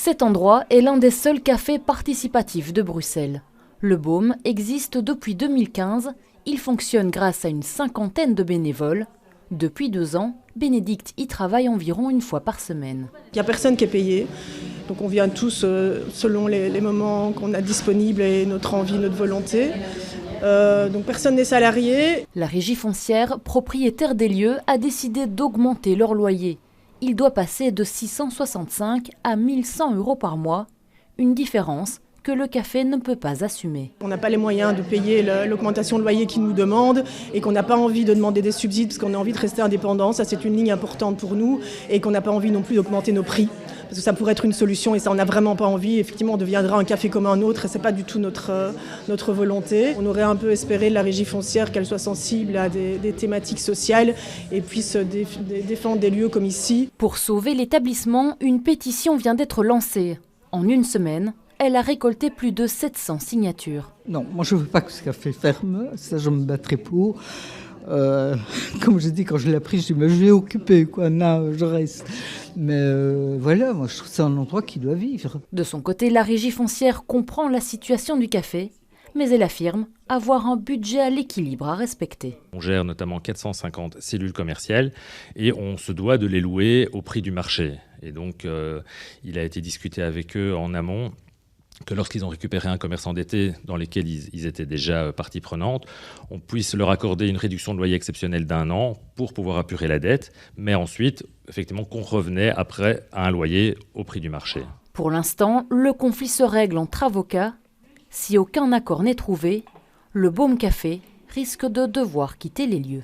Cet endroit est l'un des seuls cafés participatifs de Bruxelles. Le Baume existe depuis 2015. Il fonctionne grâce à une cinquantaine de bénévoles. Depuis 2 ans, Bénédicte y travaille environ une fois par semaine. Il n'y a personne qui est payé. Donc on vient tous selon les moments qu'on a disponibles et notre envie, notre volonté. Donc personne n'est salarié. La régie foncière, propriétaire des lieux, a décidé d'augmenter leur loyer. Il doit passer de 665 à 1 100 € par mois, une différence que le café ne peut pas assumer. On n'a pas les moyens de payer l'augmentation de loyer qu'ils nous demandent et qu'on n'a pas envie de demander des subsides parce qu'on a envie de rester indépendant. Ça, c'est une ligne importante pour nous et qu'on n'a pas envie non plus d'augmenter nos prix. Parce que ça pourrait être une solution et ça, on n'a vraiment pas envie. Effectivement, on deviendra un café comme un autre et ce n'est pas du tout notre volonté. On aurait un peu espéré de la régie foncière qu'elle soit sensible à des thématiques sociales et puisse défendre des lieux comme ici. Pour sauver l'établissement, une pétition vient d'être lancée. En une semaine, elle a récolté plus de 700 signatures. Non, moi je ne veux pas que ce café ferme, ça je me battrai pour. Comme je dis, quand je l'ai appris, je dis mais je vais occuper, quoi, non, je reste. Mais voilà, moi je trouve que c'est un endroit qui doit vivre. De son côté, la régie foncière comprend la situation du café, mais elle affirme avoir un budget à l'équilibre à respecter. On gère notamment 450 cellules commerciales et on se doit de les louer au prix du marché. Et donc il a été discuté avec eux en amont que lorsqu'ils ont récupéré un commerce endetté dans lequel ils étaient déjà partie prenante, on puisse leur accorder une réduction de loyer exceptionnelle d'1 an pour pouvoir apurer la dette, mais ensuite, effectivement, qu'on revenait après à un loyer au prix du marché. Pour l'instant, le conflit se règle entre avocats. Si aucun accord n'est trouvé, le Baume Café risque de devoir quitter les lieux.